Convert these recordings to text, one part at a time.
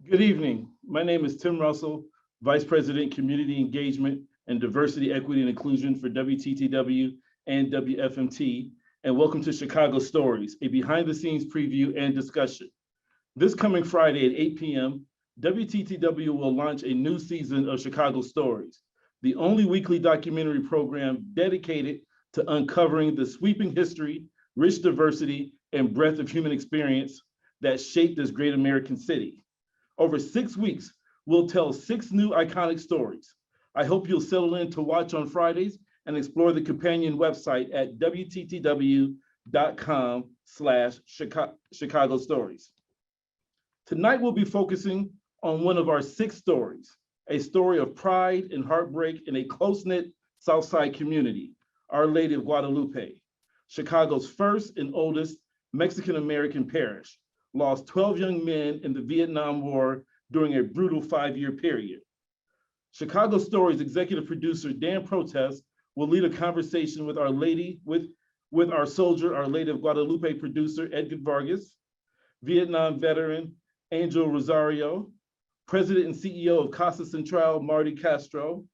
Good evening. My name is Tim Russell, Vice President, Community Engagement and Diversity, Equity, and Inclusion for WTTW and WFMT, and welcome to Chicago Stories, a behind-the-scenes preview and discussion. This coming Friday at 8 p.m., WTTW will launch a new season of Chicago Stories, the only weekly documentary program dedicated to uncovering the sweeping history, rich diversity, and breadth of human experience that shaped this great American city. Over 6 weeks, we'll tell 6 new iconic stories. I hope you'll settle in to watch on Fridays and explore the companion website at wttw.com/Chicago Stories. Tonight, we'll be focusing on one of our 6 stories, a story of pride and heartbreak in a close-knit Southside community, Our Lady of Guadalupe, Chicago's first and oldest Mexican-American parish, lost 12 young men in the Vietnam War during a brutal 5-year period. Chicago Stories executive producer Dan Protess will lead a conversation with our soldier, Our Lady of Guadalupe producer Edgar Vargas, Vietnam veteran Angel Rosario, President and CEO of Casa Central, Marty Castro,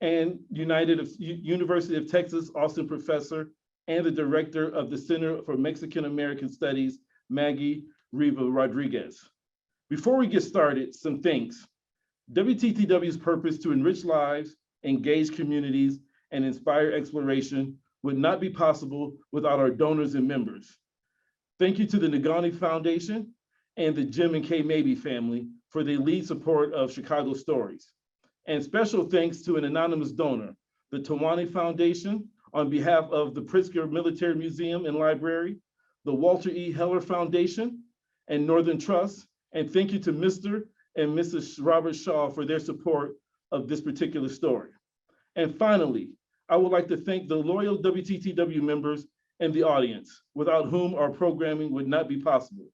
and University of Texas Austin professor and the director of the Center for Mexican American Studies, Maggie Rivas-Rodriguez. Before we get started, some thanks. WTTW's purpose to enrich lives, engage communities, and inspire exploration would not be possible without our donors and members. Thank you to the Nagani Foundation and the Jim and Kay Mabey family for their lead support of Chicago Stories. And special thanks to an anonymous donor, the Tawani Foundation, on behalf of the Pritzker Military Museum and Library, the Walter E. Heller Foundation, and Northern Trust, and thank you to Mr. and Mrs. Robert Shaw for their support of this particular story. And finally, I would like to thank the loyal WTTW members and the audience, without whom our programming would not be possible.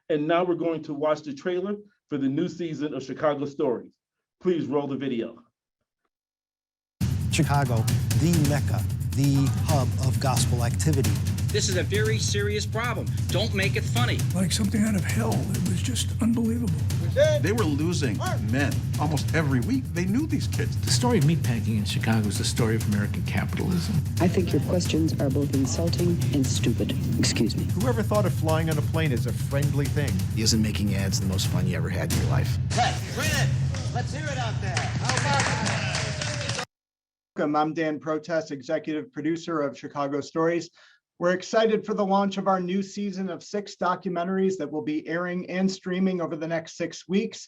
And now we're going to watch the trailer for the new season of Chicago Stories. Please roll the video. Chicago, the Mecca, the hub of gospel activity. This is a very serious problem. Don't make it funny. Like something out of hell. It was just unbelievable. They were losing men almost every week. They knew these kids. The story of meatpacking in Chicago is the story of American capitalism. I think your questions are both insulting and stupid. Excuse me. Whoever thought of flying on a plane is a friendly thing? Isn't making ads the most fun you ever had in your life? Hey, bring it! Let's hear it out there. Welcome, I'm Dan Protess, executive producer of Chicago Stories. We're excited for the launch of our new season of 6 documentaries that will be airing and streaming over the next 6 weeks.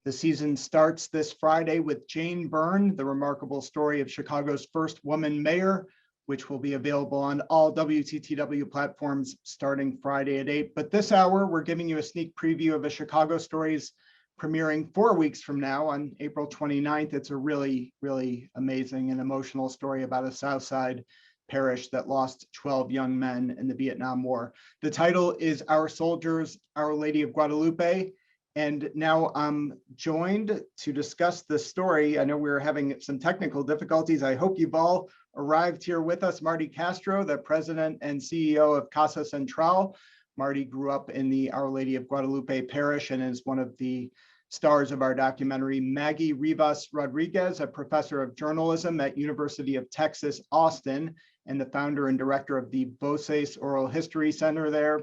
The season starts this Friday with Jane Byrne, the remarkable story of Chicago's first woman mayor, which will be available on all WTTW platforms starting Friday at 8. But this hour, we're giving you a sneak preview of a Chicago Stories premiering 4 weeks from now on April 29th. It's a really, really amazing and emotional story about a Southside parish that lost 12 young men in the Vietnam War. The title is Our Soldiers, Our Lady of Guadalupe. And now I'm joined to discuss this story. I know we're having some technical difficulties. I hope you've all arrived here with us. Marty Castro, the president and CEO of Casa Central. Marty grew up in the Our Lady of Guadalupe parish and is one of the stars of our documentary. Maggie Rivas-Rodriguez, a professor of journalism at University of Texas, Austin, and the founder and director of the Voces Oral History Center there.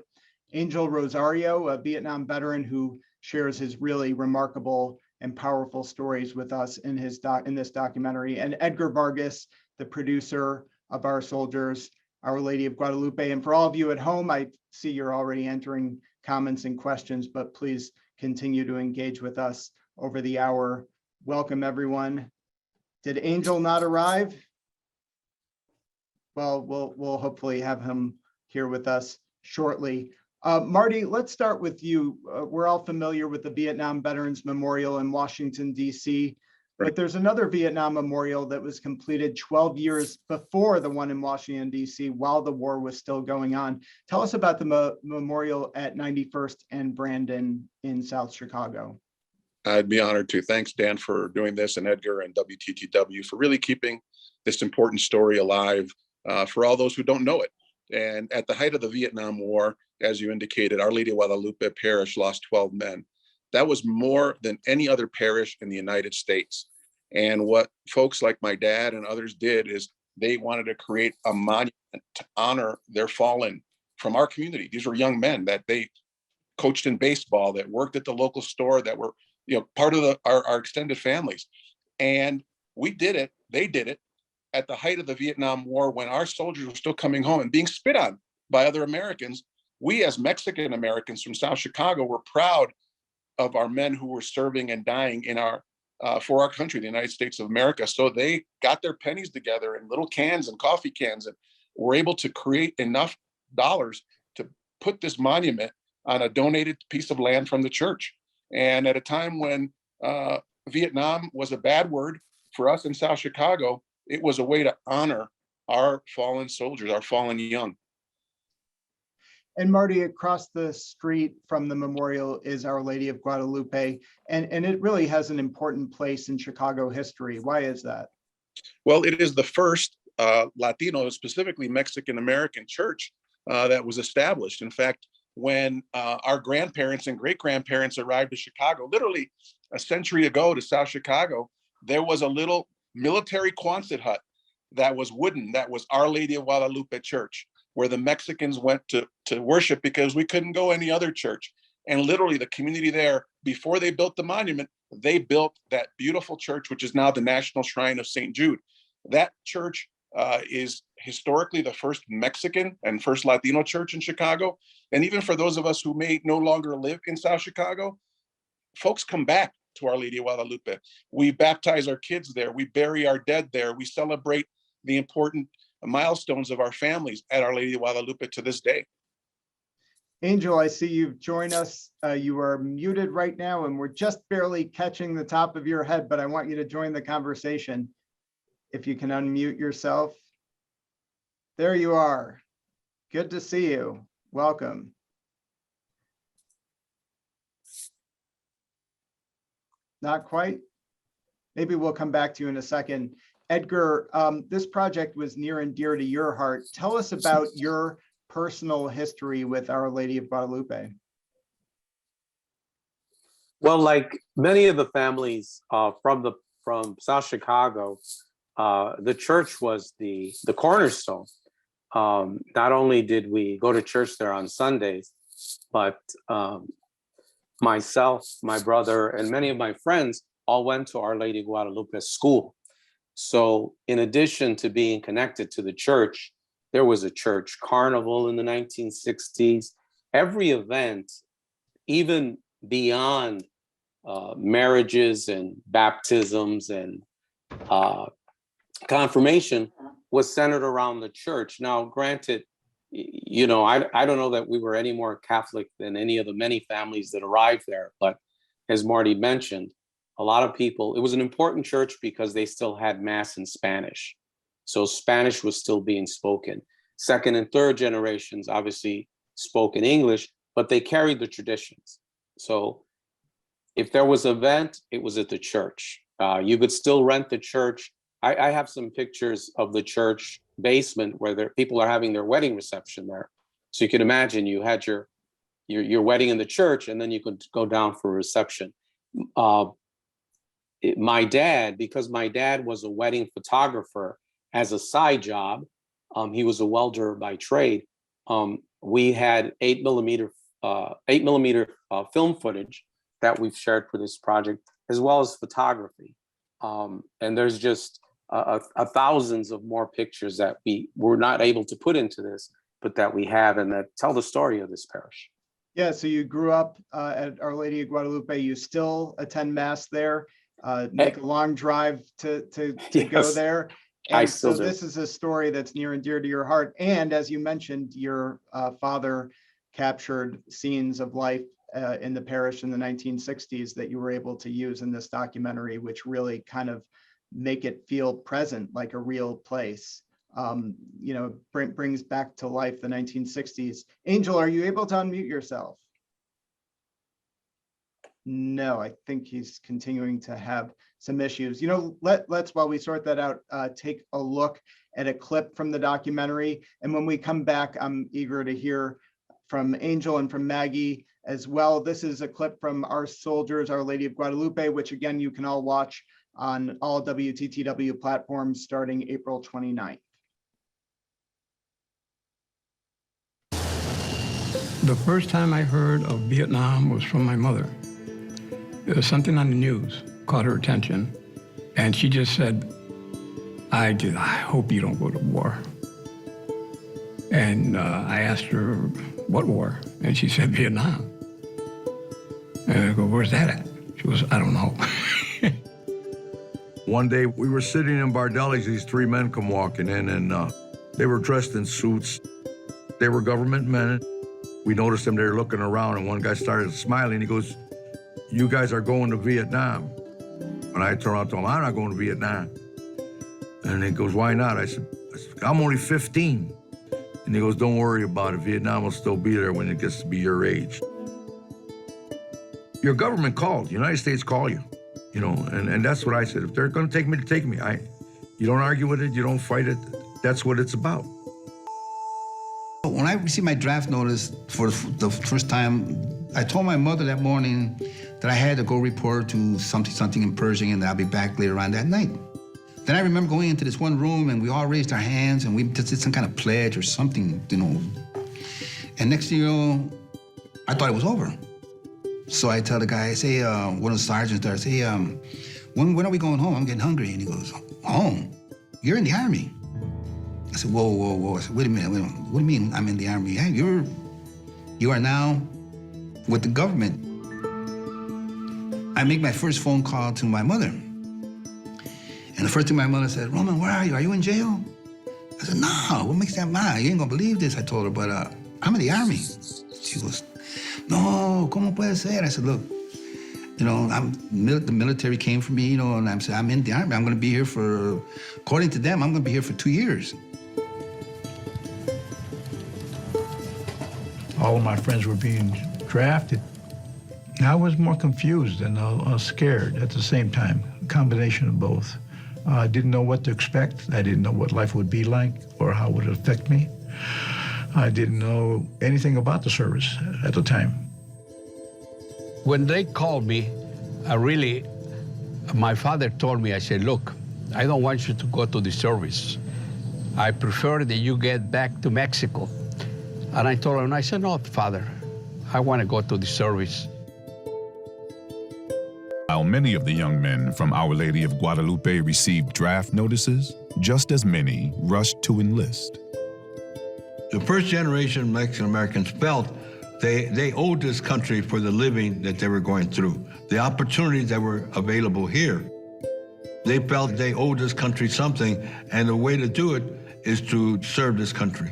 Angel Rosario, a Vietnam veteran who shares his really remarkable and powerful stories with us in this documentary. And Edgar Vargas, the producer of Our Soldiers, Our Lady of Guadalupe. And for all of you at home, I see you're already entering comments and questions, but please continue to engage with us over the hour. Welcome, everyone. Did Angel not arrive? Well, we'll hopefully have him here with us shortly. Marty, let's start with you. We're all familiar with the Vietnam Veterans Memorial in Washington, D.C., but there's another Vietnam memorial that was completed 12 years before the one in Washington, D.C., while the war was still going on. Tell us about the memorial at 91st and Brandon in South Chicago. I'd be honored to. Thanks, Dan, for doing this, and Edgar and WTTW for really keeping this important story alive for all those who don't know it. And at the height of the Vietnam War, as you indicated, Our Lady of Guadalupe Parish lost 12 men. That was more than any other parish in the United States. And what folks like my dad and others did is they wanted to create a monument to honor their fallen from our community. These were young men that they coached in baseball, that worked at the local store, that were, part of our extended families. And we did it, they did it at the height of the Vietnam War, when our soldiers were still coming home and being spit on by other Americans. We, as Mexican Americans from South Chicago, were proud of our men who were serving and dying in for our country, the United States of America. So they got their pennies together in little cans and coffee cans, and were able to create enough dollars to put this monument on a donated piece of land from the church. And at a time when Vietnam was a bad word for us in South Chicago, it was a way to honor our fallen soldiers, our fallen young. And Marty, across the street from the memorial is Our Lady of Guadalupe, and it really has an important place in Chicago history. Why is that? Well, it is the first Latino, specifically Mexican-American church that was established. In fact, when our grandparents and great-grandparents arrived to Chicago, literally a century ago to South Chicago, there was a little military Quonset hut that was wooden, that was Our Lady of Guadalupe Church, where the Mexicans went to worship because we couldn't go any other church. And literally the community there, before they built the monument, they built that beautiful church, which is now the National Shrine of St. Jude. That church is historically the first Mexican and first Latino church in Chicago. And even for those of us who may no longer live in South Chicago, folks come back to Our Lady of Guadalupe. We baptize our kids there. We bury our dead there. We celebrate the important milestones of our families at Our Lady of Guadalupe to this day. Angel, I see you've joined us. You are muted right now, and we're just barely catching the top of your head, but I want you to join the conversation. If you can unmute yourself. There you are. Good to see you. Welcome. Not quite. Maybe we'll come back to you in a second. Edgar, this project was near and dear to your heart. Tell us about your personal history with Our Lady of Guadalupe. Well, like many of the families from South Chicago, the church was the cornerstone. Not only did we go to church there on Sundays, but myself, my brother, and many of my friends all went to Our Lady of Guadalupe school. So in addition to being connected to the church, there was a church carnival in the 1960s. Every event, even beyond marriages and baptisms and confirmation, was centered around the church. Now, granted, I don't know that we were any more Catholic than any of the many families that arrived there, but as Marty mentioned, a lot of people, it was an important church because they still had Mass in Spanish. So Spanish was still being spoken. Second and third generations obviously spoke in English, but they carried the traditions. So if there was an event, it was at the church. You could still rent the church. I have some pictures of the church basement where people are having their wedding reception there. So you can imagine you had your wedding in the church, and then you could go down for a reception. My dad, because my dad was a wedding photographer as a side job, he was a welder by trade. We had 8mm film footage that we've shared for this project, as well as photography. And there's just thousands of more pictures that we were not able to put into this, but that we have and that tell the story of this parish. Yeah, so you grew up at Our Lady of Guadalupe. You still attend Mass there, make a long drive to Yes, go there. And I still so do. this is a story that's near and dear to your heart. And as you mentioned, your father captured scenes of life in the parish in the 1960s that you were able to use in this documentary, which really kind of make it feel present, like a real place. Brings back to life the 1960s. Angel, are you able to unmute yourself? No, I think he's continuing to have some issues. Let's, while we sort that out, take a look at a clip from the documentary. And when we come back, I'm eager to hear from Angel and from Maggie as well. This is a clip from Our Soldiers, Our Lady of Guadalupe, which again, you can all watch on all WTTW platforms starting April 29th. The first time I heard of Vietnam was from my mother. It was something on the news, caught her attention, and she just said, I hope you don't go to war. And I asked her, what war? And she said, Vietnam. And I go, where's that at? She goes, I don't know. One day we were sitting in Bardelli's, these three men come walking in, and they were dressed in suits. They were government men. We noticed them, they were looking around, and one guy started smiling. He goes, you guys are going to Vietnam. And I turned around to him, I'm not going to Vietnam. And he goes, why not? I said, I'm only 15. And he goes, don't worry about it. Vietnam will still be there when it gets to be your age. Your government called, the United States call you, you know, and that's what I said. If they're gonna take me, to take me. You don't argue with it, you don't fight it. That's what it's about. When I received my draft notice for the first time, I told my mother that morning that I had to go report to something in Pershing, and that I'll be back later on that night. Then I remember going into this one room, and we all raised our hands, and we just did some kind of pledge or something, you know. And next thing you know, I thought it was over. So I tell the guy, I say, one of the sergeants there, I say, when are we going home? I'm getting hungry. And he goes, home? You're in the Army. I said, whoa, whoa, whoa. I said, wait a minute. What do you mean I'm in the Army? Hey, you are now with the government. I make my first phone call to my mother. And the first thing my mother said, Roman, where are you? Are you in jail? I said, no, what makes that mad? You ain't gonna believe this, I told her, but I'm in the Army. She goes, no, ¿cómo puede ser? I said, look, you know, the military came for me, you know, and I'm in the Army. I'm gonna be here for, according to them, I'm gonna be here for 2 years. All of my friends were being drafted. I was more confused and scared at the same time, a combination of both. I didn't know what to expect. I didn't know what life would be like or how it would affect me. I didn't know anything about the service at the time. When they called me, my father told me, I said, look, I don't want you to go to the service. I prefer that you get back to Mexico. And I told him, I said, no, Father, I want to go to the service. While many of the young men from Our Lady of Guadalupe received draft notices, just as many rushed to enlist. The first generation Mexican Americans felt they owed this country for the living that they were going through, the opportunities that were available here. They felt they owed this country something, and the way to do it is to serve this country.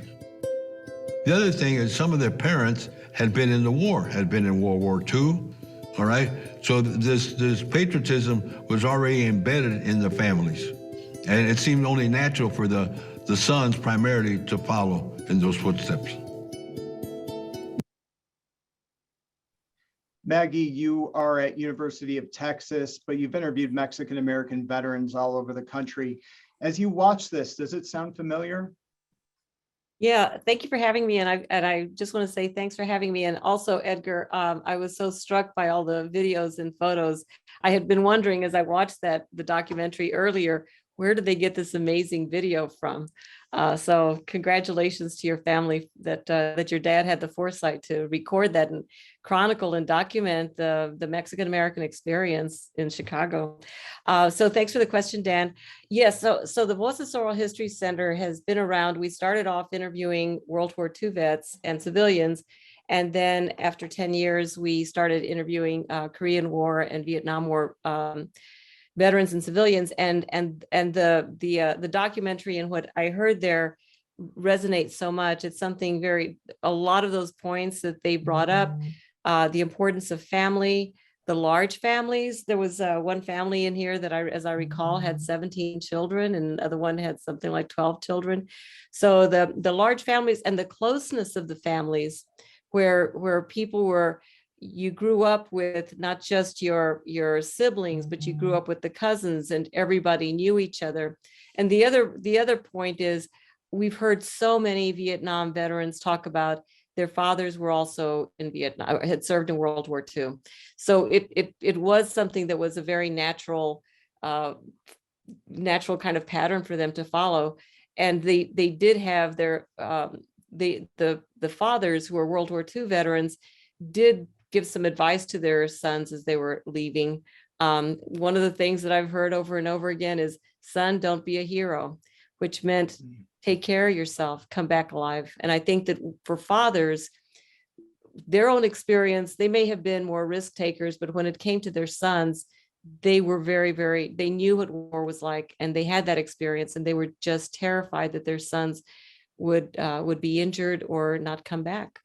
The other thing is some of their parents had been in the war, had been in World War II, all right? So this patriotism was already embedded in the families. And it seemed only natural for the sons primarily to follow in those footsteps. Maggie, you are at University of Texas, but you've interviewed Mexican-American veterans all over the country. As you watch this, does it sound familiar? Yeah, thank you for having me. And I just want to say thanks for having me. And also, Edgar, I was so struck by all the videos and photos. I had been wondering as I watched the documentary earlier, where did they get this amazing video from? So congratulations to your family that your dad had the foresight to record that and chronicle and document the Mexican-American experience in Chicago. So thanks for the question, Dan. Yes, so the Voces Oral History Center has been around. We started off interviewing World War II vets and civilians. And then after 10 years, we started interviewing Korean War and Vietnam War veterans and civilians, and the documentary and what I heard there resonates so much. It's something a lot of those points that they brought up, the importance of family, the large families. There was one family in here that as I recall, had 17 children, and the other one had something like 12 children. So the large families and the closeness of the families, where people were. You grew up with not just your siblings, but you grew up with the cousins, and everybody knew each other. And the other point is, we've heard so many Vietnam veterans talk about their fathers were also in Vietnam, had served in World War II. So it was something that was a very natural kind of pattern for them to follow. And they did have their the fathers who were World War II veterans did give some advice to their sons as they were leaving. One of the things that I've heard over and over again is, son, don't be a hero, which meant take care of yourself, come back alive. And I think that for fathers, their own experience, they may have been more risk takers, but when it came to their sons, they were they knew what war was like, and they had that experience, and they were just terrified that their sons would be injured or not come back.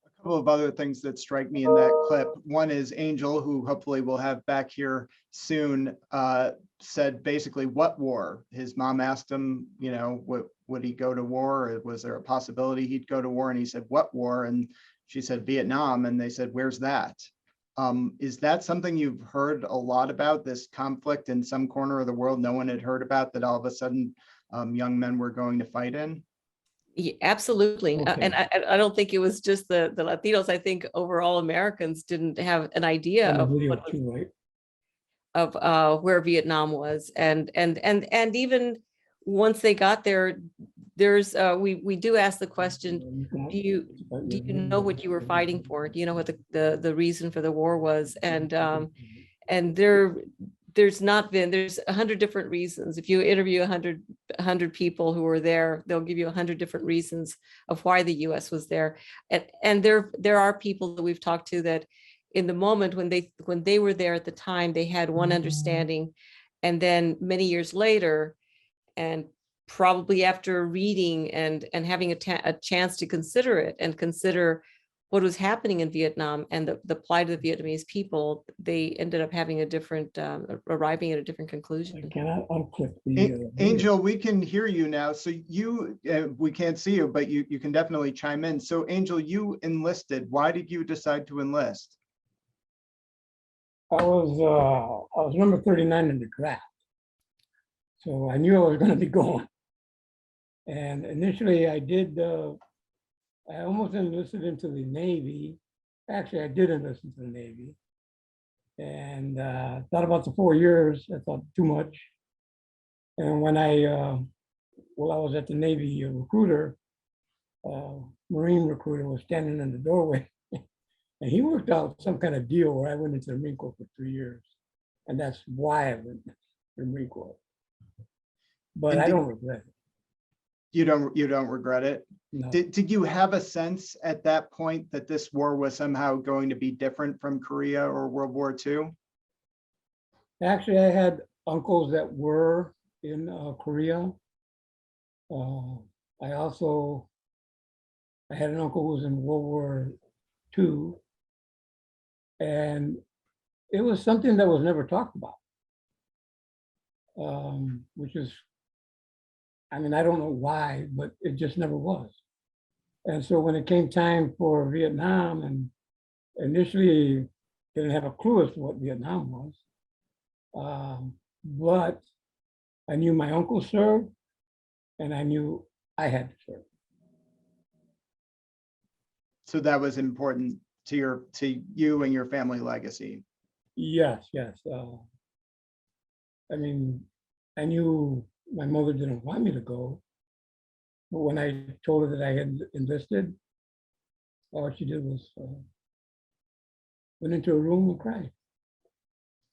A couple of other things that strike me in that clip. One is Angel, who hopefully we'll have back here soon, said basically, what war? His mom asked him, you know, would he go to war? Or was there a possibility he'd go to war? And he said, what war? And she said, Vietnam. And they said, where's that? Is that something you've heard a lot about, this conflict in some corner of the world no one had heard about, that all of a sudden young men were going to fight in? Yeah, absolutely. Okay. And I don't think it was just the Latinos. I think overall Americans didn't have an idea of what too, right? of where Vietnam was, and even once they got there, there's we do ask the question, do you know what you were fighting for? Do you know what the reason for the war was? And there's 100 different reasons. If you interview 100 people who were there, they'll give you 100 different reasons of why the U.S. was there. And there are people that we've talked to that in the moment when they were there at the time, they had one understanding, and then many years later, and probably after reading and having a chance to consider it and consider what was happening in Vietnam and the plight of the Vietnamese people, they ended up having a different, arriving at a different conclusion. I'll click the Angel, we can hear you now. So you, we can't see you, but you can definitely chime in. So Angel, you enlisted. Why did you decide to enlist? I was number 39 in the draft. So I knew I was going to be going. And initially I did, I almost enlisted into the Navy. Actually, I did enlist into the Navy. And thought about the 4 years, I thought too much. And when I was at the Navy recruiter, Marine recruiter was standing in the doorway. And he worked out some kind of deal where I went into the Marine Corps for 3 years. And that's why I went to the Marine Corps. But I don't regret it. You don't regret it? No. Did you have a sense at that point that this war was somehow going to be different from Korea or World War II? Actually, I had uncles that were in Korea. I had an uncle who was in World War II. And it was something that was never talked about, which is, I mean, I don't know why, but it just never was. And so when it came time for Vietnam, and initially didn't have a clue as to what Vietnam was, but I knew my uncle served, and I knew I had to serve. So that was important to you and your family legacy. Yes, yes. I mean, I knew my mother didn't want me to go, but when I told her that I had enlisted, all she did was went into a room and cried.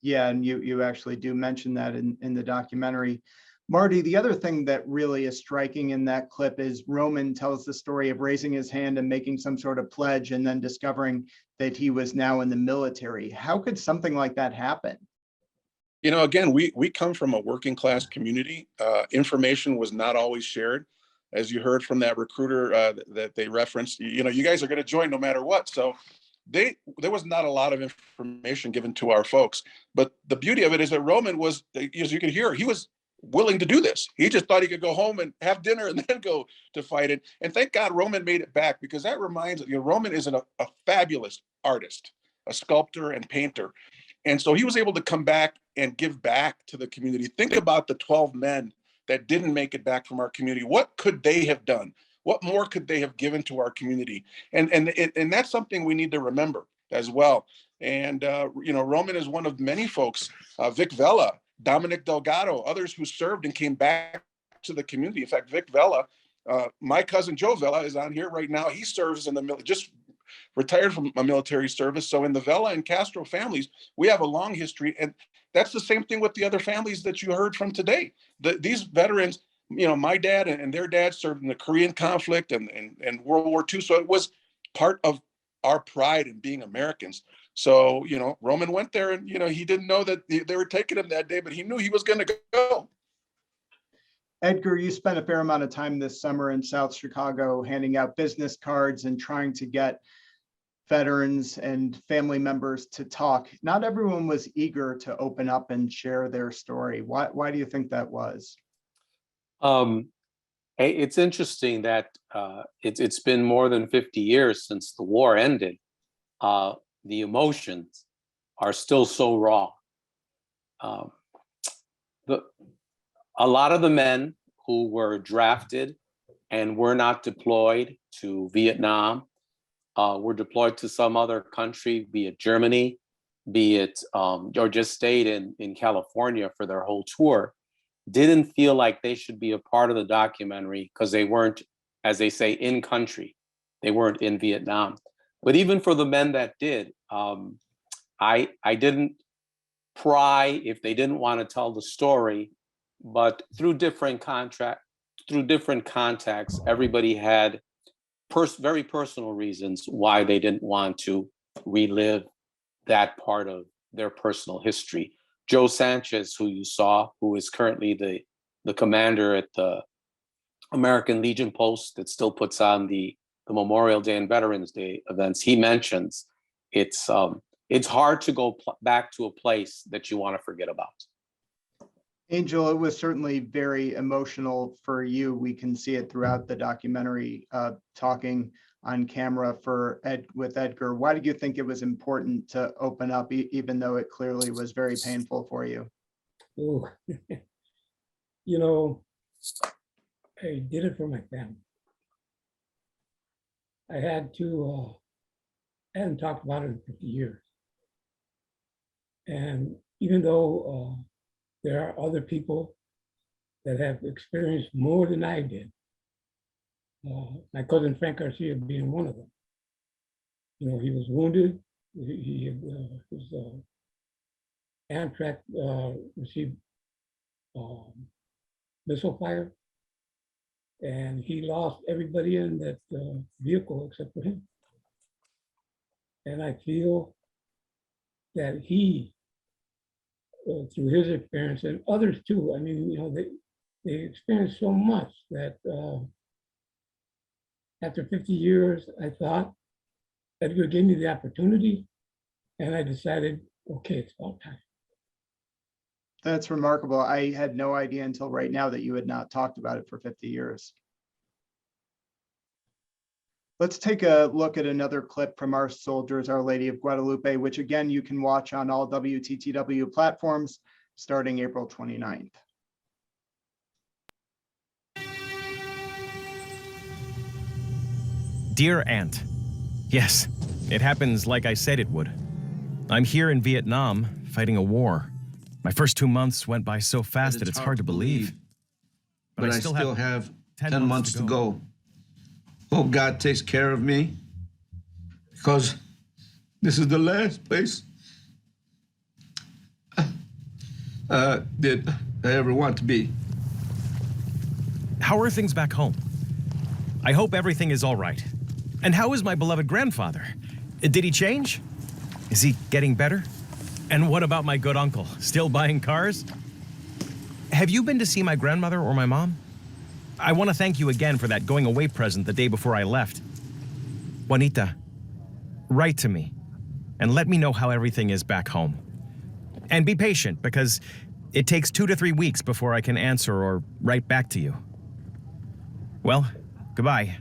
Yeah, and you actually do mention that in the documentary. Marty, the other thing that really is striking in that clip is Roman tells the story of raising his hand and making some sort of pledge and then discovering that he was now in the military. How could something like that happen? You know, again, we come from a working class community. Information was not always shared. As you heard from that recruiter that they referenced, you know, you guys are going to join no matter what. So there was not a lot of information given to our folks. But the beauty of it is that Roman was, as you can hear, he was willing to do this. He just thought he could go home and have dinner and then go to fight it. And thank God Roman made it back, because that reminds, you know, Roman is a fabulous artist, a sculptor and painter. And so he was able to come back and give back to the community. Think about the 12 men that didn't make it back from our community. What could they have done? what more could they have given to our community? And that's something we need to remember as well. And Roman is one of many folks, Vic Vela, Dominic Delgado, others who served and came back to the community. In fact, Vic Vela, my cousin Joe Vela is on here right now. He serves in the military, just retired from a military service. So in the Vela and Castro families, we have a long history. And that's the same thing with the other families that you heard from today. These veterans, my dad and their dad served in the Korean conflict and World War II. So it was part of our pride in being Americans. So, Roman went there and, he didn't know that they were taking him that day, but he knew he was going to go. Edgar, you spent a fair amount of time this summer in South Chicago handing out business cards and trying to get veterans and family members to talk. Not everyone was eager to open up and share their story. Why do you think that was? It's interesting that it's been more than 50 years since the war ended. The emotions are still so raw. A lot of the men who were drafted and were not deployed to Vietnam were deployed to some other country, be it Germany, be it, or just stayed in California for their whole tour, didn't feel like they should be a part of the documentary because they weren't, as they say, in country. They weren't in Vietnam. But even for the men that did, I didn't pry if they didn't want to tell the story, but through different contacts, everybody had very personal reasons why they didn't want to relive that part of their personal history. Joe Sanchez, who you saw, who is currently the commander at the American Legion Post that still puts on the Memorial Day and Veterans Day events, he mentions it's hard to go back to a place that you want to forget about. Angel, it was certainly very emotional for you. We can see it throughout the documentary, talking on camera with Edgar. Why did you think it was important to open up, even though it clearly was very painful for you? Oh, I did it for my family. I hadn't talked about it in 50 years. And even though there are other people that have experienced more than I did, my cousin Frank Garcia being one of them. He was wounded. His Amtrak received missile fire, and he lost everybody in that vehicle except for him. And I feel that he, through his experience and others too, they experienced so much that after 50 years, I thought Edgar gave me the opportunity, and I decided, okay, it's about time. That's remarkable. I had no idea until right now that you had not talked about it for 50 years. Let's take a look at another clip from our soldiers, Our Lady of Guadalupe, which again, you can watch on all WTTW platforms starting April 29th. Dear Aunt, yes, it happens like I said it would. I'm here in Vietnam fighting a war. My first 2 months went by so fast that it's hard to believe. But I still have 10 months to go. Hope God takes care of me, because this is the last place that I ever want to be. How are things back home? I hope everything is all right. And how is my beloved grandfather? Did he change? Is he getting better? And what about my good uncle? Still buying cars? Have you been to see my grandmother or my mom? I want to thank you again for that going away present the day before I left. Juanita, write to me and let me know how everything is back home. And be patient, because it takes 2 to 3 weeks before I can answer or write back to you. Well, goodbye,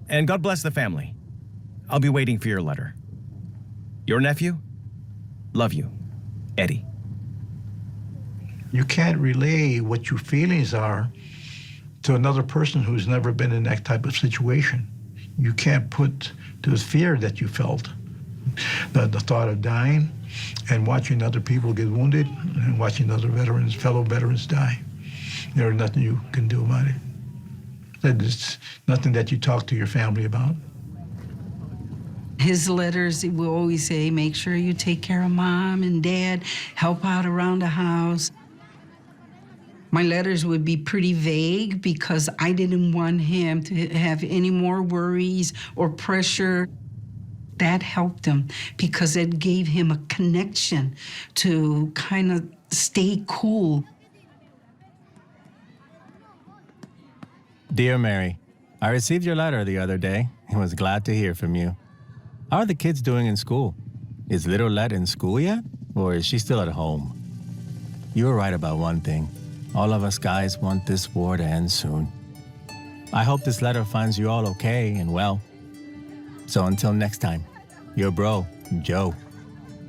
and God bless the family. I'll be waiting for your letter. Your nephew? Love you, Eddie. You can't relay what your feelings are to another person who's never been in that type of situation. You can't put the fear that you felt, the thought of dying and watching other people get wounded and watching other veterans, fellow veterans die. There's nothing you can do about it. It's nothing that you talk to your family about. His letters, he will always say, make sure you take care of mom and dad, help out around the house. My letters would be pretty vague because I didn't want him to have any more worries or pressure. That helped him because it gave him a connection to kind of stay cool. Dear Mary, I received your letter the other day and was glad to hear from you. How are the kids doing in school? Is little Let in school yet, or is she still at home? You were right about one thing. All of us guys want this war to end soon. I hope this letter finds you all okay and well. So until next time, your bro, Joe.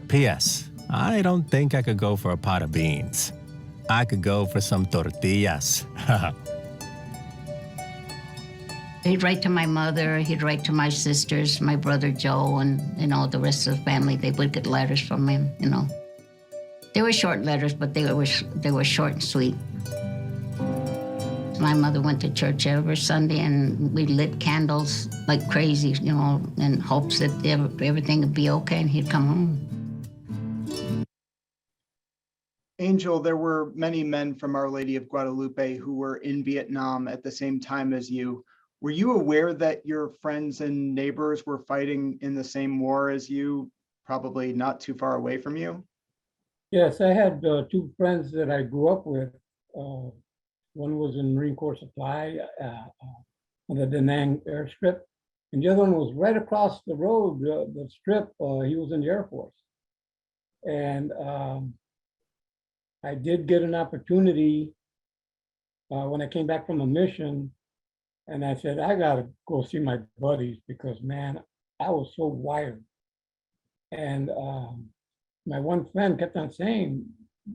P.S. I don't think I could go for a pot of beans. I could go for some tortillas. He'd write to my mother, he'd write to my sisters, my brother Joe, and the rest of the family. They would get letters from him, They were short letters, but they were short and sweet. My mother went to church every Sunday, and we lit candles like crazy, in hopes that everything would be okay, and he'd come home. Angel, there were many men from Our Lady of Guadalupe who were in Vietnam at the same time as you. Were you aware that your friends and neighbors were fighting in the same war as you, probably not too far away from you? Yes, I had two friends that I grew up with. One was in Marine Corps Supply on the Da Nang airstrip, and the other one was right across the road, the strip. He was in the Air Force. And I did get an opportunity when I came back from a mission, and I said, I gotta go see my buddies because, man, I was so wired. And my one friend kept on saying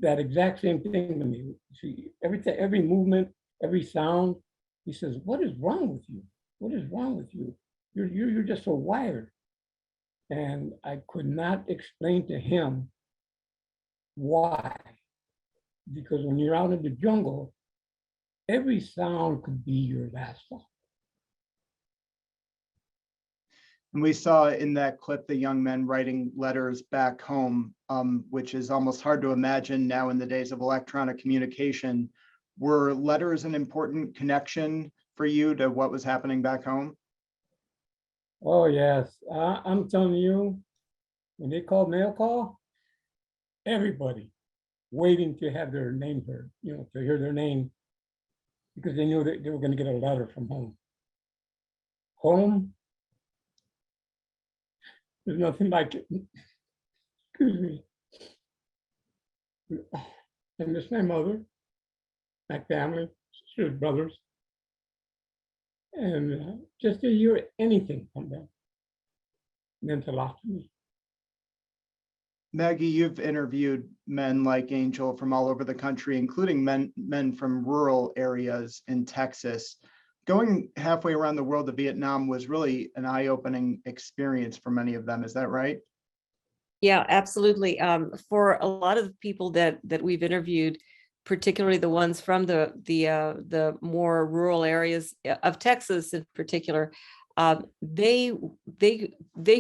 that exact same thing to me. See, every movement, every sound, he says, what is wrong with you? What is wrong with you? You're just so wired. And I could not explain to him why. Because when you're out in the jungle, every sound could be your last sound. And we saw in that clip the young men writing letters back home, which is almost hard to imagine now in the days of electronic communication. Were letters an important connection for you to what was happening back home? Oh, yes. I'm telling you, when they called mail call, everybody waiting to have their name heard, to hear their name, because they knew that they were going to get a letter from home. Home, there's nothing like it. Excuse me. I miss my mother, my family, sisters, brothers, and just to hear anything from them meant a lot to me. Maggie, you've interviewed men like Angel from all over the country, including men from rural areas in Texas. Going halfway around the world to Vietnam was really an eye-opening experience for many of them. Is that right? Yeah, absolutely. For a lot of the people that we've interviewed, particularly the ones from the more rural areas of Texas in particular, they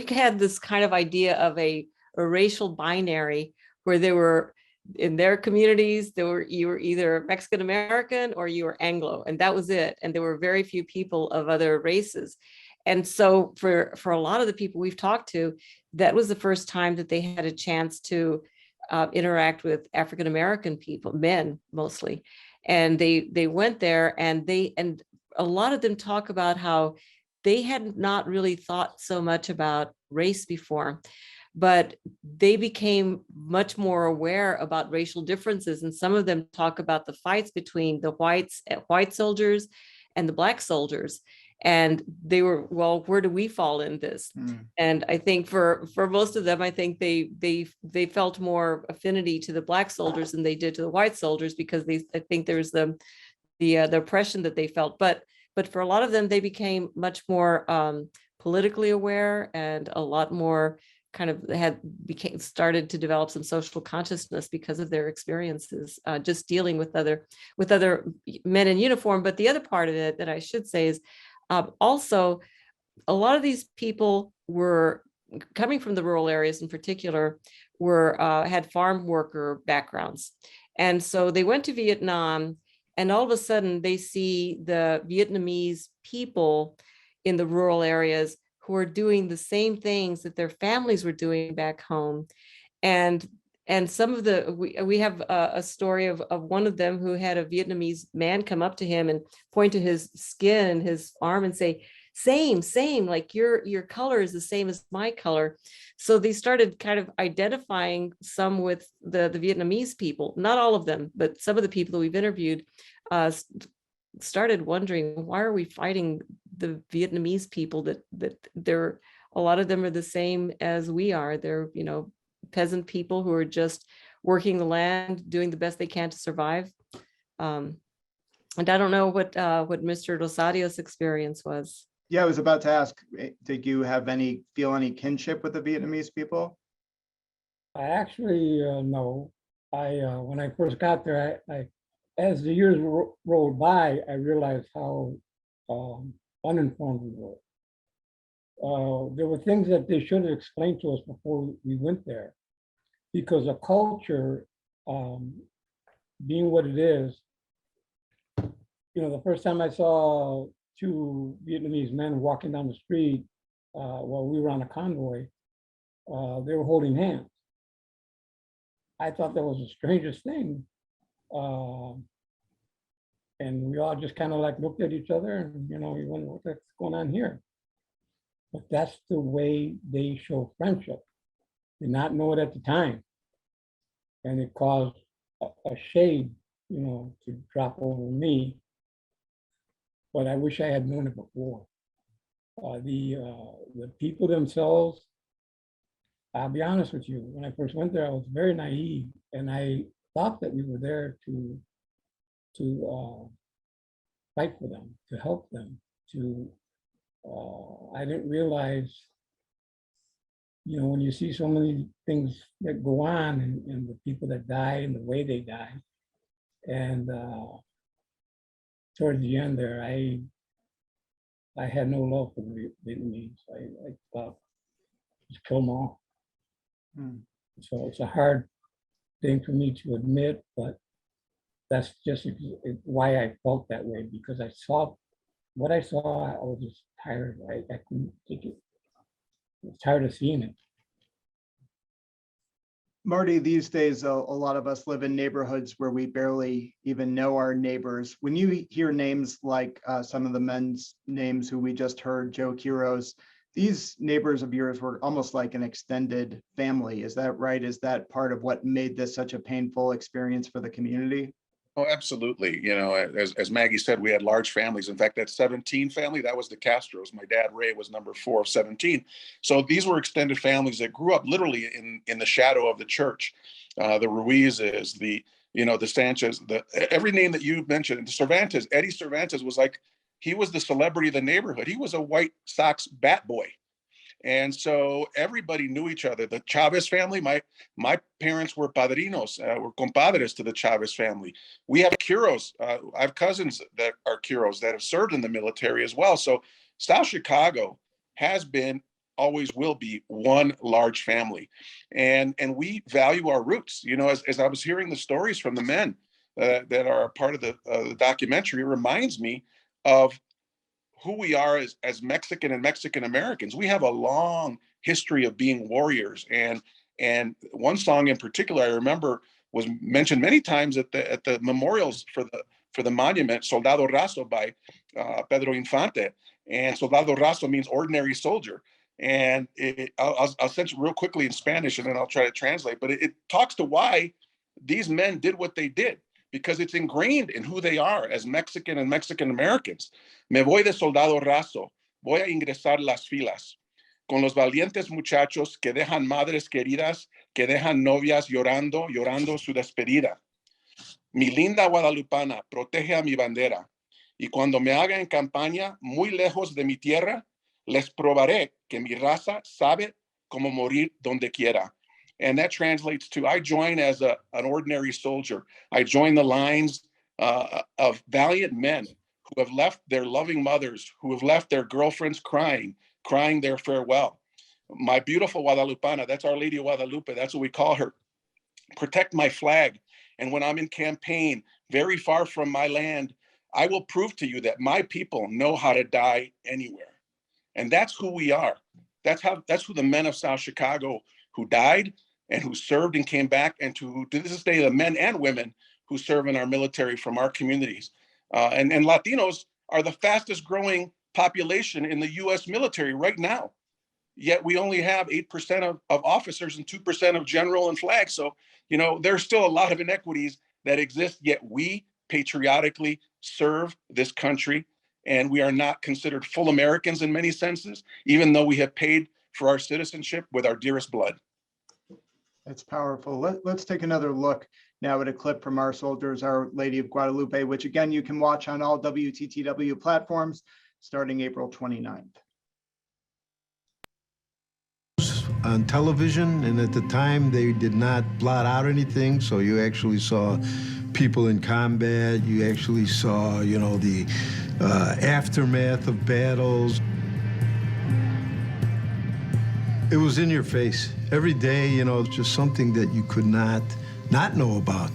had this kind of idea of a racial binary where they were in their communities, you were either Mexican American or you were Anglo, and that was it. And there were very few people of other races. And so for a lot of the people we've talked to, that was the first time that they had a chance to interact with African American people, men mostly. And they went there, and a lot of them talk about how they had not really thought so much about race before, but they became much more aware about racial differences. And some of them talk about the fights between the white soldiers and the Black soldiers. And they were, well, where do we fall in this? And I think for most of them, I think they felt more affinity to the Black soldiers than they did to the white soldiers, because I think there's the the oppression that they felt. But for a lot of them, they became much more politically aware and a lot more kind of started to develop some social consciousness because of their experiences, just dealing with other men in uniform. But the other part of it that I should say is also a lot of these people were coming from the rural areas in particular, had farm worker backgrounds. And so they went to Vietnam, and all of a sudden they see the Vietnamese people in the rural areas who are doing the same things that their families were doing back home. And some of we have a story of one of them who had a Vietnamese man come up to him and point to his skin and his arm and say, same, like your color is the same as my color. So they started kind of identifying some with the Vietnamese people, not all of them, but some of the people that we've interviewed started wondering, why are we fighting the Vietnamese people that they're, a lot of them are the same as we are. They're, peasant people who are just working the land, doing the best they can to survive. And I don't know what Mr. Rosario's experience was. Yeah, I was about to ask, did you feel any kinship with the Vietnamese people? I actually, no. When I first got there, I as the years rolled by, I realized how uninformed we were. There were things that they should have explained to us before we went there, because a culture, being what it is, the first time I saw two Vietnamese men walking down the street while we were on a convoy, they were holding hands. I thought that was the strangest thing. And we all just kind of like looked at each other and, we wondered what's going on here. But that's the way they show friendship. Did not know it at the time. And it caused a shade, to drop over me. But I wish I had known it before. The people themselves, I'll be honest with you, when I first went there, I was very naive, and I thought that we were there to fight for them, to help them, I didn't realize, when you see so many things that go on and the people that die and the way they die, and towards the end there, I had no love for the Vietnamese. I thought, just kill them all. So it's a hard thing for me to admit, but that's just why I felt that way, because I saw what I saw. I was just tired. I couldn't take it. I was tired of seeing it. Marty, these days, a lot of us live in neighborhoods where we barely even know our neighbors. When you hear names like some of the men's names who we just heard, Joe Quiroz, these neighbors of yours were almost like an extended family. Is that right? Is that part of what made this such a painful experience for the community? Oh, absolutely. As Maggie said, we had large families. In fact, that 17 family, that was the Castros. My dad, Ray, was number 4 of 17. So these were extended families that grew up literally in the shadow of the church. The Ruizes, the Sanchez, every name that you mentioned, the Cervantes, Eddie Cervantes was like, he was the celebrity of the neighborhood. He was a White Sox bat boy. And so everybody knew each other. The Chavez family, my parents were padrinos, were compadres to the Chavez family. We have Quiroz. I have cousins that are Quiroz that have served in the military as well. So South Chicago has been, always will be, one large family. And we value our roots. As I was hearing the stories from the men that are a part of the documentary, it reminds me of who we are as Mexican and Mexican Americans. We have a long history of being warriors, and one song in particular I remember was mentioned many times at the memorials for the monument, Soldado Raso by Pedro Infante, and Soldado Raso means ordinary soldier. And I'll send you real quickly in Spanish, and then I'll try to translate. But it talks to why these men did what they did, because it's ingrained in who they are as Mexican and Mexican Americans. Me voy de soldado raso, voy a ingresar las filas, con los valientes muchachos que dejan madres queridas, que dejan novias llorando su despedida. Mi linda guadalupana, protege a mi bandera. Y cuando me haga en campaña muy lejos de mi tierra, les probaré que mi raza sabe cómo morir donde quiera. And that translates to, I join as an ordinary soldier. I join the lines of valiant men who have left their loving mothers, who have left their girlfriends crying their farewell. My beautiful Guadalupana, that's Our Lady of Guadalupe, that's what we call her. Protect my flag. And when I'm in campaign, very far from my land, I will prove to you that my people know how to die anywhere. And that's who we are. That's who the men of South Chicago who died and who served and came back, and to this day, the men and women who serve in our military from our communities. And Latinos are the fastest growing population in the US military right now. Yet we only have 8% of officers and 2% of general and flag. So, there's still a lot of inequities that exist, yet we patriotically serve this country, and we are not considered full Americans in many senses, even though we have paid for our citizenship with our dearest blood. It's powerful. Let's take another look now at a clip from Our Soldiers, Our Lady of Guadalupe, which again, you can watch on all WTTW platforms starting April 29th. On television, and at the time they did not blot out anything, so you actually saw people in combat, you actually saw, the aftermath of battles. It was in your face. Every day, it's just something that you could not know about.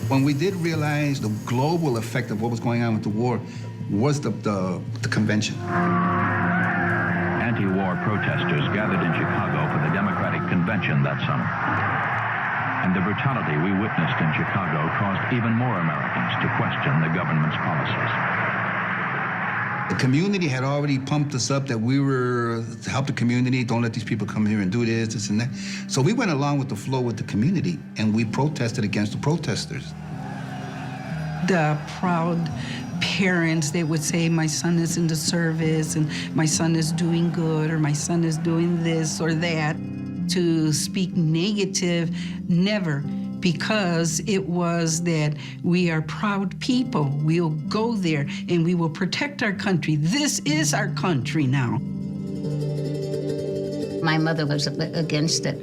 When we did realize the global effect of what was going on with the war was the convention. Anti-war protesters gathered in Chicago for the Democratic Convention that summer. And the brutality we witnessed in Chicago caused even more Americans to question the government's policies. The community had already pumped us up that we were to help the community, don't let these people come here and do this and that. So we went along with the flow with the community, and we protested against the protesters. The proud parents, they would say, my son is in the service, and my son is doing good, or my son is doing this or that. To speak negative, never. Because it was that we are proud people. We'll go there and we will protect our country. This is our country now. My mother was against it.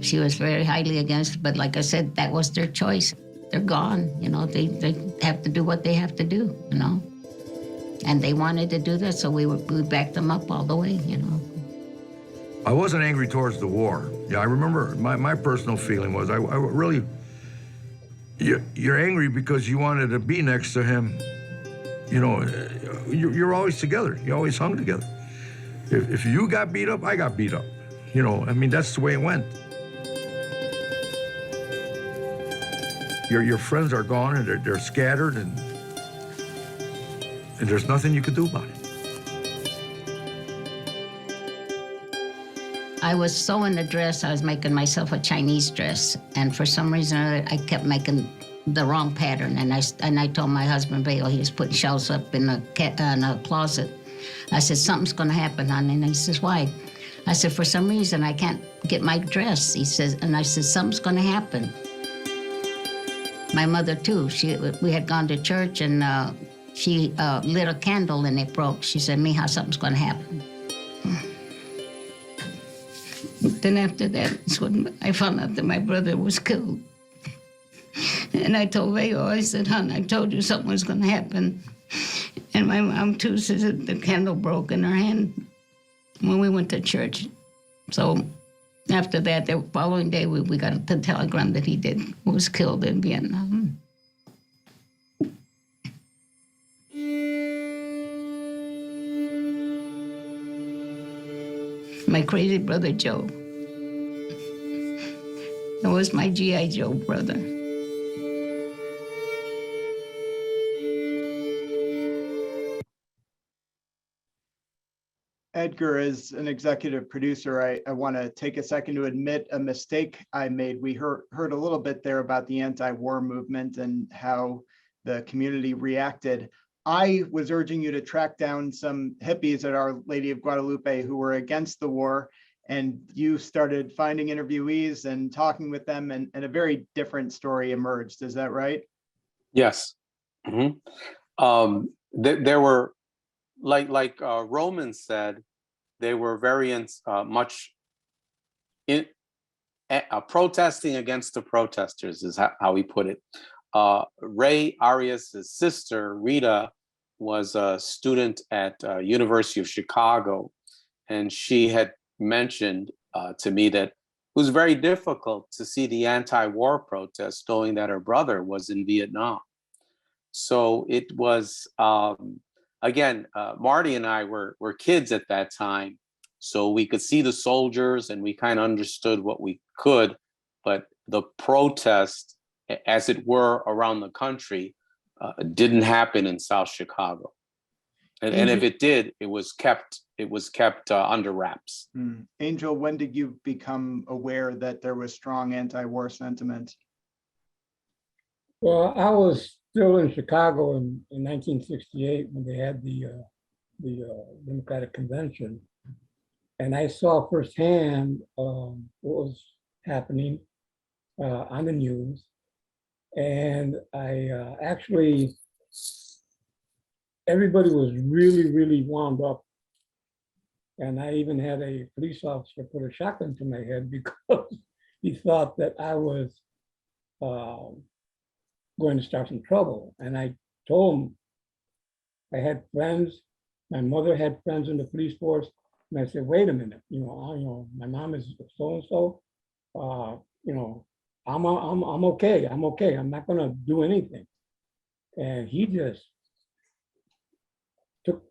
She was very highly against it, but like I said, that was their choice. They're gone, they have to do what they have to do, And they wanted to do that, so we backed them up all the way, I wasn't angry towards the war. Yeah, I remember my personal feeling was I really, you're angry because you wanted to be next to him. You're always together. You always hung together. If you got beat up, I got beat up. That's the way it went. Your friends are gone and they're scattered and there's nothing you could do about it. I was sewing the dress. I was making myself a Chinese dress, and for some reason I kept making the wrong pattern. And I told my husband, Bill, he was putting shelves up in a closet. I said, something's going to happen, honey. And he says, why? I said, for some reason I can't get my dress. He says, and I said, something's going to happen. My mother too. We had gone to church, and she lit a candle and it broke. She said, Mija, something's going to happen. Then after that, is when I found out that my brother was killed. And I told Veo, I said, hon, I told you something was going to happen. And my mom, too, says that the candle broke in her hand when we went to church. So after that, the following day, we got the telegram that he was killed in Vietnam. My crazy brother, Joe. That was my G.I. Joe brother. Edgar, as an executive producer, I want to take a second to admit a mistake I made. We heard a little bit there about the anti-war movement and how the community reacted. I was urging you to track down some hippies at Our Lady of Guadalupe who were against the war and you started finding interviewees and talking with them, and a very different story emerged. Is that right? Yes. There were, like Roman said, they were very much protesting against the protesters, is how he put it. Ray Arias' sister, Rita, was a student at University of Chicago, and she had mentioned to me that it was very difficult to see the anti-war protests knowing that her brother was in Vietnam. So it was, again, Marty and I were kids at that time, so we could see the soldiers and we kind of understood what we could, but the protest, as it were, around the country, didn't happen in South Chicago. And if it did, it was kept under wraps. Angel, when did you become aware that there was strong anti-war sentiment? Well, I was still in Chicago in 1968 when they had the Democratic Convention, and I saw firsthand what was happening on the news, and I actually, everybody was really wound up, and I even had a police officer put a shotgun to my head because he thought that I was going to start some trouble. And I told him I had friends, my mother had friends in the police force, and I said, wait a minute, my mom is so-and-so, I'm okay, I'm not gonna do anything. And he just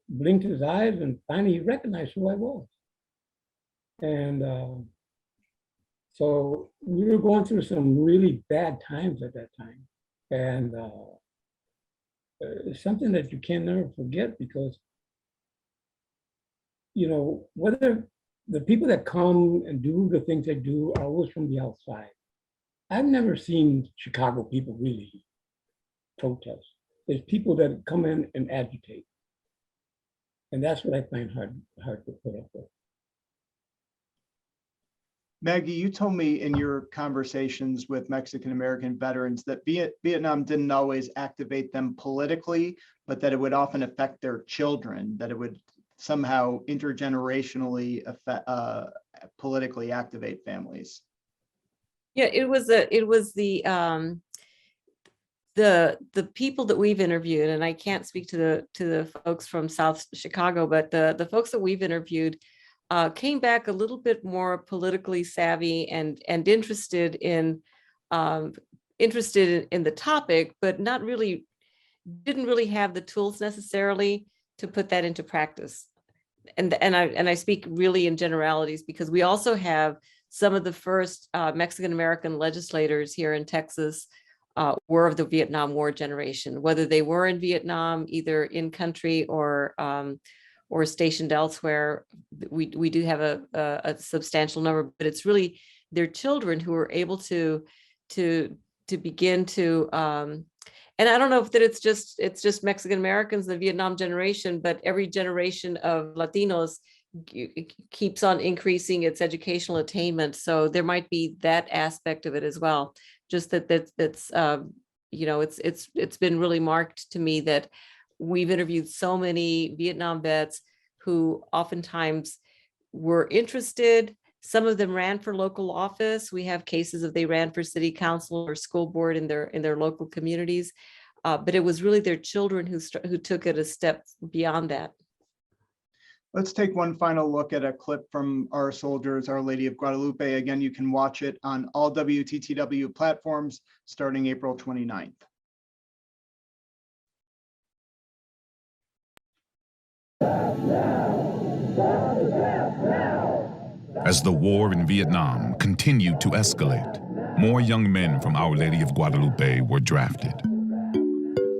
blinked his eyes, and finally he recognized who I was. And so we were going through some really bad times at that time. And it's something that you can never forget, because, whether the people that come and do the things they do are always from the outside. I've never seen Chicago people really protest. There's people that come in and agitate. And that's what I find hard to put up with. Maggie, you told me in your conversations with Mexican-American veterans that Vietnam didn't always activate them politically, but that it would often affect their children, that it would somehow intergenerationally politically activate families. Yeah, it was the people that we've interviewed, and I can't speak to the folks from South Chicago, but the folks that we've interviewed came back a little bit more politically savvy and interested in the topic, but didn't really have the tools necessarily to put that into practice. And I speak really in generalities, because we also have some of the first Mexican-American legislators here in Texas were of the Vietnam War generation, whether they were in Vietnam, either in country or stationed elsewhere. We do have a substantial number, but it's really their children who are able to begin to, and I don't know if that it's just Mexican Americans, the Vietnam generation, but every generation of Latinos keeps on increasing its educational attainment. So there might be that aspect of it as well. Just that's it's been really marked to me that we've interviewed so many Vietnam vets who oftentimes were interested. Some of them ran for local office. We have cases of they ran for city council or school board in their local communities, but it was really their children who took it a step beyond that. Let's take one final look at a clip from Our Soldiers, Our Lady of Guadalupe. Again, you can watch it on all WTTW platforms starting April 29th. As the war in Vietnam continued to escalate, more young men from Our Lady of Guadalupe were drafted.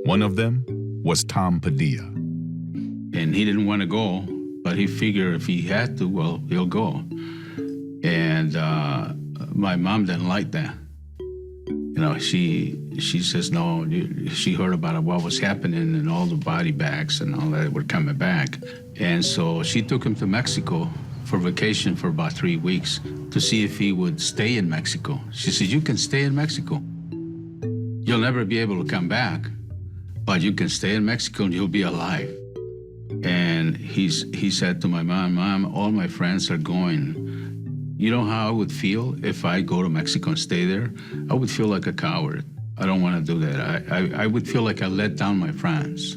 One of them was Tom Padilla. And he didn't want to go, but he figured if he had to, well, he'll go. And my mom didn't like that. She says no. She heard about what was happening and all the body bags and all that were coming back. And so she took him to Mexico for vacation for about 3 weeks to see if he would stay in Mexico. She said, "You can stay in Mexico. You'll never be able to come back, but you can stay in Mexico and you'll be alive." And he said to my mom, "Mom, all my friends are going. You know how I would feel if I go to Mexico and stay there? I would feel like a coward. I don't want to do that. I would feel like I let down my friends.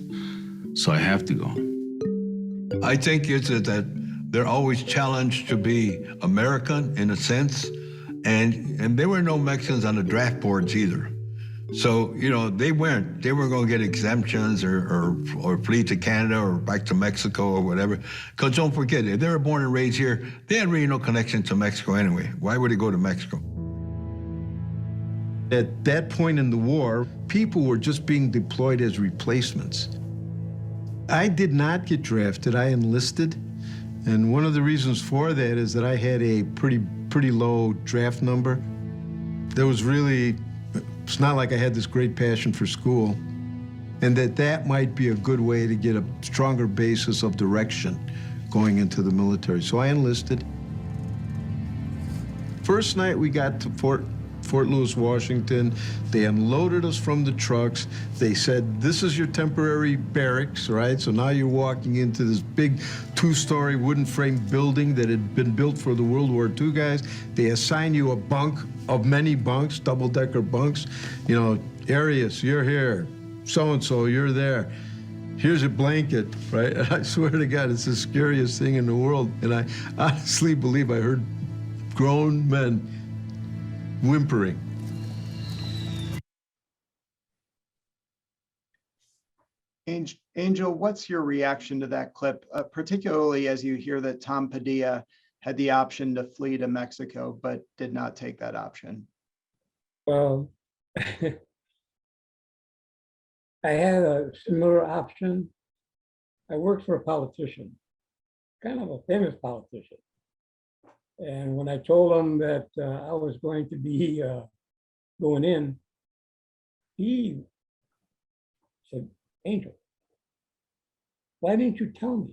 So I have to go." I think it's that they're always challenged to be American in a sense, and there were no Mexicans on the draft boards either. So, you know, they weren't going to get exemptions or flee to Canada or back to Mexico or whatever. Because don't forget, if they were born and raised here, they had really no connection to Mexico anyway. Why would they go to Mexico? At that point in the war, people were just being deployed as replacements. I did not get drafted, I enlisted. And one of the reasons for that is that I had a pretty low draft number. There was really, it's not like I had this great passion for school, and that might be a good way to get a stronger basis of direction going into the military. So I enlisted. First night we got to Fort Lewis, Washington. They unloaded us from the trucks. They said, "This is your temporary barracks," right? So now you're walking into this big 2-story wooden frame building that had been built for the World War II guys. They assign you a bunk of many bunks, double-decker bunks. You know, Arias, you're here. So-and-so, you're there. Here's a blanket, right? And I swear to God, it's the scariest thing in the world. And I honestly believe I heard grown men whimpering. Angel, what's your reaction to that clip, particularly as you hear that Tom Padilla had the option to flee to Mexico, but did not take that option? Well, I had a similar option. I worked for a politician, kind of a famous politician. And when I told him that I was going to be going in, he said, "Angel, why didn't you tell me?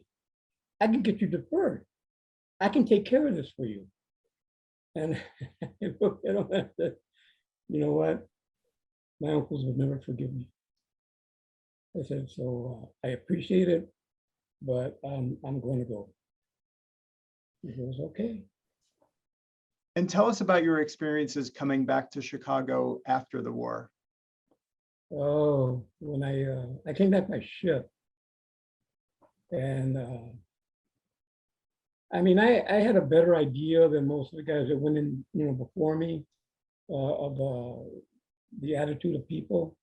I can get you deferred. I can take care of this for you." And I looked at him and said, "You know what? My uncles would never forgive me." I said, "So I appreciate it, but I'm going to go." He goes, "Okay." And tell us about your experiences coming back to Chicago after the war. Oh, when I came back by ship, and I mean, I had a better idea than most of the guys that went in, you know, before me, of the attitude of people.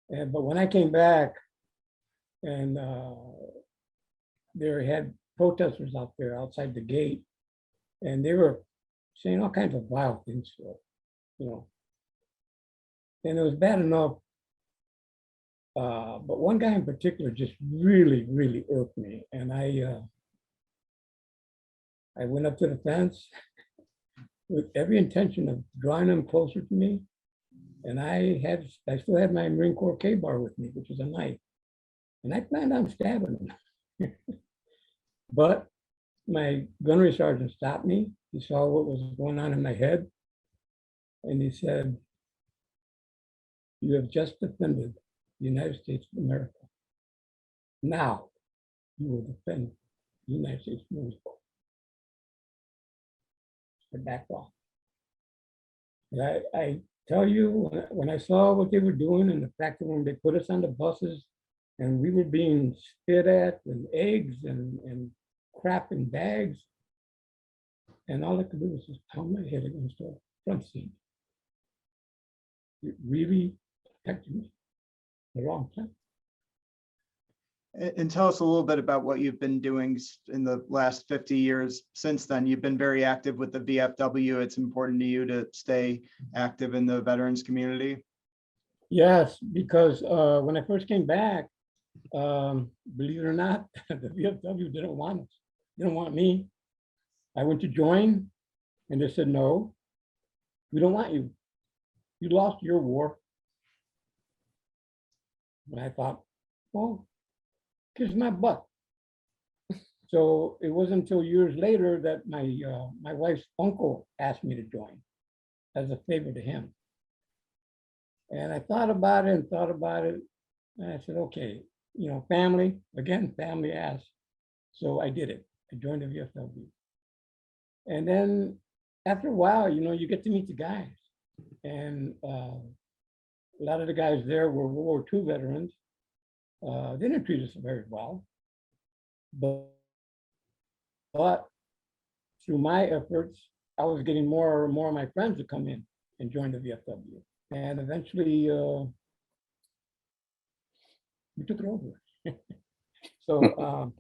But when I came back, and there had protesters out there outside the gate, and they were saying all kinds of vile things to us, you know. And it was bad enough, but one guy in particular just really, really irked me. And I went up to the fence with every intention of drawing him closer to me. And I still had my Marine Corps K-bar with me, which is a knife. And I planned on stabbing him. But my gunnery sergeant stopped me. He saw what was going on in my head. And he said, "You have just defended the United States of America. Now you will defend the United States Marine Corps." I backed off. And I tell you, when I saw what they were doing, and the fact that when they put us on the buses and we were being spit at and eggs and crap in bags, and all I could do was just pound my head against the front seat. It really affected me the wrong time. And tell us a little bit about what you've been doing in the last 50 years since then. You've been very active with the VFW. It's important to you to stay active in the veterans community. Yes, because when I first came back, believe it or not, the VFW didn't want us. They didn't want me. I went to join, and they said, "No, we don't want you. You lost your war." And I thought, well, kiss my butt. So it wasn't until years later that my wife's uncle asked me to join as a favor to him. And I thought about it and thought about it. And I said, okay, you know, family, again, family asked. So I did it. I joined the VFW. And then after a while, you know, you get to meet the guys. And a lot of the guys there were World War II veterans. They didn't treat us very well. But through my efforts, I was getting more and more of my friends to come in and join the VFW. And eventually, we took it over. So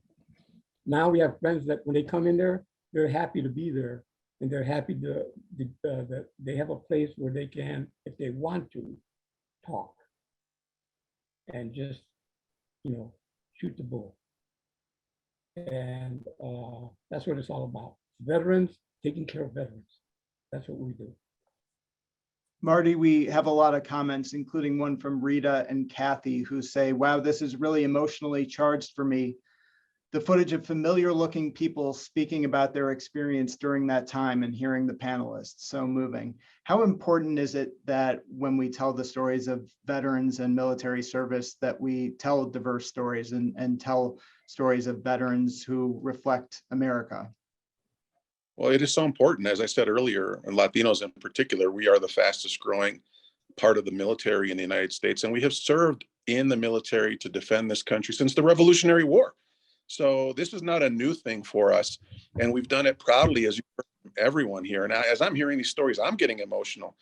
now we have friends that when they come in there, they're happy to be there. And they're happy that they have a place where they can, if they want to, talk. And just, you know, shoot the bull. And that's what it's all about. Veterans, taking care of veterans. That's what we do. Marty, we have a lot of comments, including one from Rita and Kathy, who say, wow, this is really emotionally charged for me. The footage of familiar looking people speaking about their experience during that time and hearing the panelists, so moving. How important is it that when we tell the stories of veterans and military service, that we tell diverse stories and tell stories of veterans who reflect America? Well, it is so important. As I said earlier, and Latinos in particular, we are the fastest growing part of the military in the United States, and we have served in the military to defend this country since the Revolutionary War. So this is not a new thing for us, and we've done it proudly, as you heard from everyone here. And as I'm hearing these stories, I'm getting emotional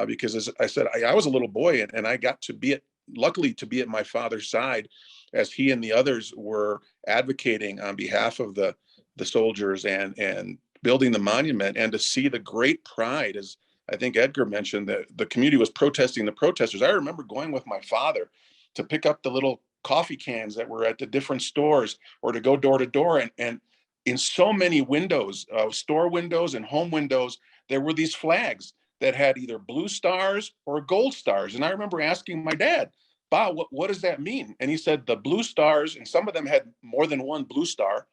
because, as I said, I was a little boy, and I got to be luckily to be at my father's side as he and the others were advocating on behalf of the soldiers and building the monument, and to see the great pride, as I think Edgar mentioned, that the community was protesting the protesters. I remember going with my father to pick up the little coffee cans that were at the different stores, or to go door to door, and in so many windows, store windows and home windows, there were these flags that had either blue stars or gold stars. And I remember asking my dad, "Bob, what does that mean?" And he said the blue stars, and some of them had more than one blue star.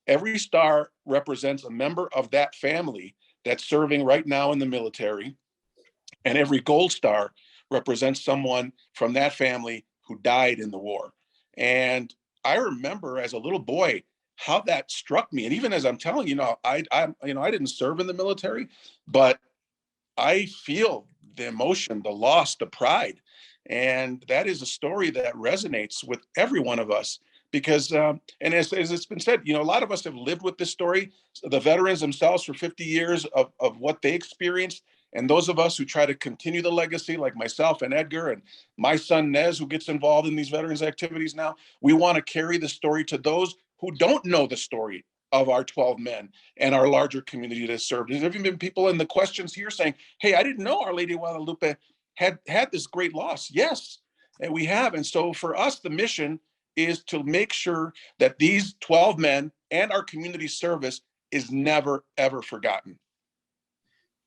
Every star represents a member of that family that's serving right now in the military. And every gold star represents someone from that family who died in the war. And I remember as a little boy how that struck me. And even as I'm telling you now, I didn't serve in the military, but I feel the emotion, the loss, the pride. And that is a story that resonates with every one of us. Because, and as it's been said, a lot of us have lived with this story, the veterans themselves for 50 years of what they experienced. And those of us who try to continue the legacy, like myself and Edgar and my son Nez, who gets involved in these veterans activities now, we want to carry the story to those who don't know the story of our 12 men and our larger community that served. There's even been people in the questions here saying, hey, I didn't know Our Lady of Guadalupe had this great loss. Yes, and we have. And so for us, the mission is to make sure that these 12 men and our community service is never, ever forgotten.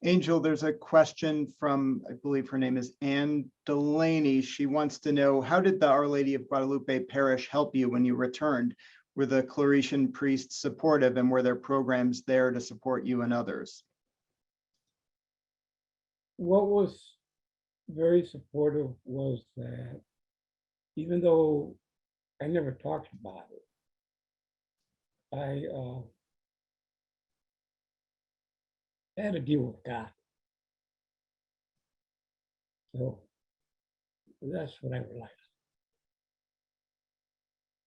Angel, there's a question from, I believe her name is Anne Delaney. She wants to know, how did the Our Lady of Guadalupe Parish help you when you returned? Were the Claretian priests supportive, and were there programs there to support you and others? What was very supportive was that even though I never talked about it, I had to deal with God. So that's what I realized.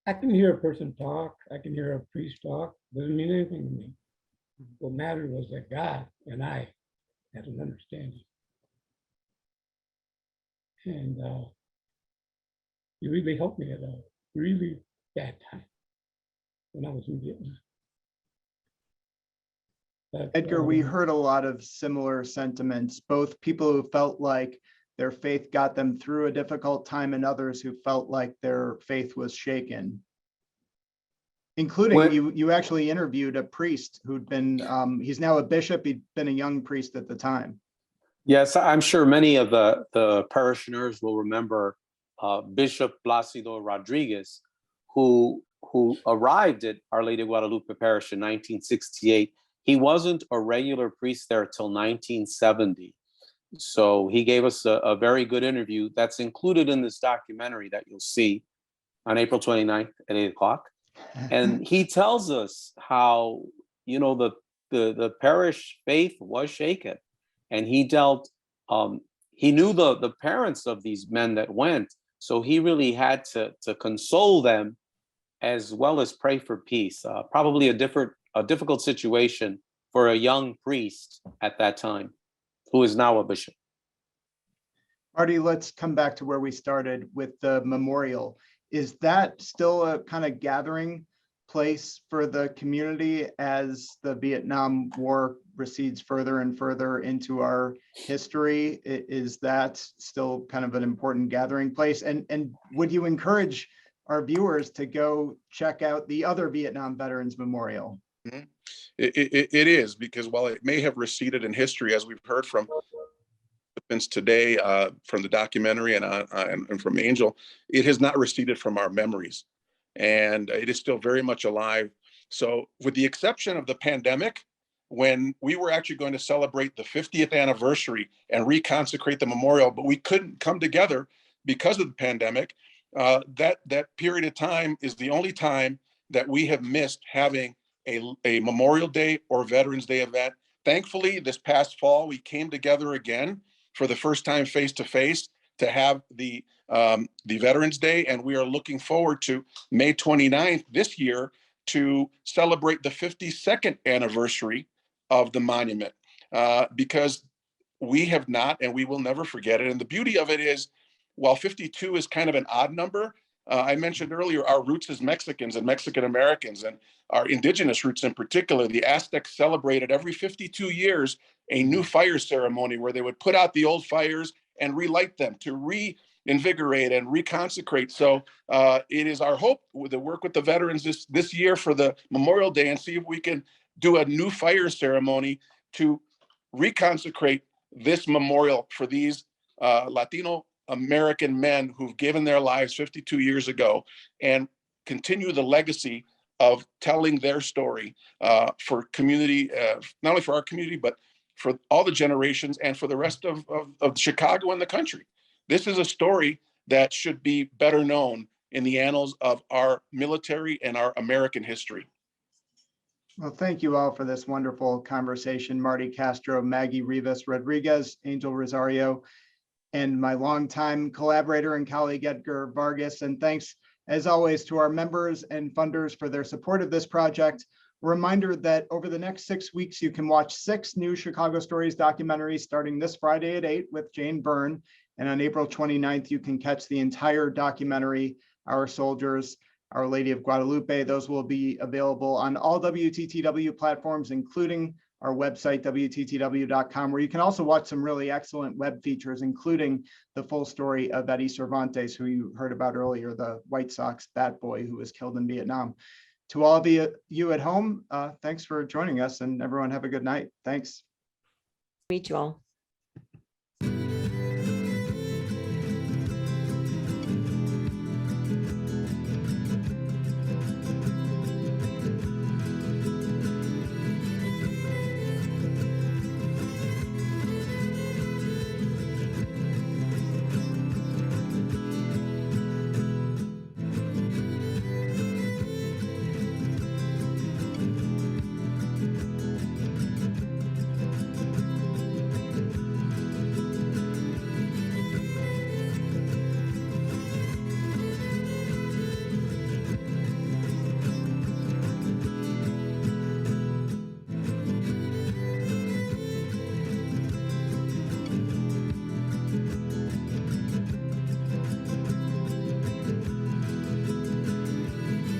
I can hear a person talk, I can hear a priest talk, doesn't mean anything to me. What mattered was that God and I had an understanding. And he really helped me at a really bad time when I was in Vietnam. But, Edgar, we heard a lot of similar sentiments, both people who felt like their faith got them through a difficult time and others who felt like their faith was shaken. Including you actually interviewed a priest who'd been, he's now a bishop, he'd been a young priest at the time. Yes, I'm sure many of the parishioners will remember Bishop Plácido Rodriguez, who who arrived at Our Lady of Guadalupe Parish in 1968, he wasn't a regular priest there till 1970. So he gave us a very good interview that's included in this documentary that you'll see on April 29th at 8 o'clock. And he tells us how, you know, the parish faith was shaken. And he dealt, he knew the parents of these men that went. So he really had to console them as well as pray for peace. Probably a difficult situation for a young priest at that time, who is now a bishop. Marty, let's come back to where we started with the memorial. Is that still a kind of gathering place for the community as the Vietnam War recedes further and further into our history? Is that still kind of an important gathering place? And would you encourage our viewers to go check out the other Vietnam Veterans Memorial? Mm-hmm. It is, because while it may have receded in history, as we've heard from today, from the documentary and from Angel, it has not receded from our memories, and it is still very much alive. So with the exception of the pandemic, when we were actually going to celebrate the 50th anniversary and reconsecrate the memorial, but we couldn't come together because of the pandemic, that period of time is the only time that we have missed having a Memorial Day or Veterans Day event. Thankfully, this past fall, we came together again for the first time face-to-face to have the Veterans Day, and we are looking forward to May 29th this year to celebrate the 52nd anniversary of the monument, because we have not, and we will never forget it. And the beauty of it is, while 52 is kind of an odd number, I mentioned earlier our roots as Mexicans and Mexican Americans, and our indigenous roots in particular. The Aztecs celebrated every 52 years a new fire ceremony where they would put out the old fires and relight them to reinvigorate and reconsecrate. So it is our hope to work with the veterans this year for the Memorial Day and see if we can do a new fire ceremony to reconsecrate this memorial for these Latino American men who've given their lives 52 years ago, and continue the legacy of telling their story for community, not only for our community, but for all the generations and for the rest of Chicago and the country. This is a story that should be better known in the annals of our military and our American history. Well, thank you all for this wonderful conversation. Marty Castro, Maggie Rivas-Rodriguez, Angel Rosario, and my longtime collaborator and colleague, Edgar Vargas. And thanks, as always, to our members and funders for their support of this project. A reminder that over the next 6 weeks, you can watch 6 new Chicago Stories documentaries starting this Friday at 8 with Jane Byrne. And on April 29th, you can catch the entire documentary, Our Soldiers, Our Lady of Guadalupe. Those will be available on all WTTW platforms, including our website, WTTW.com, where you can also watch some really excellent web features, including the full story of Eddie Cervantes, who you heard about earlier, the White Sox bat boy who was killed in Vietnam. To all of you at home, thanks for joining us, and everyone have a good night. Thanks. Meet you all.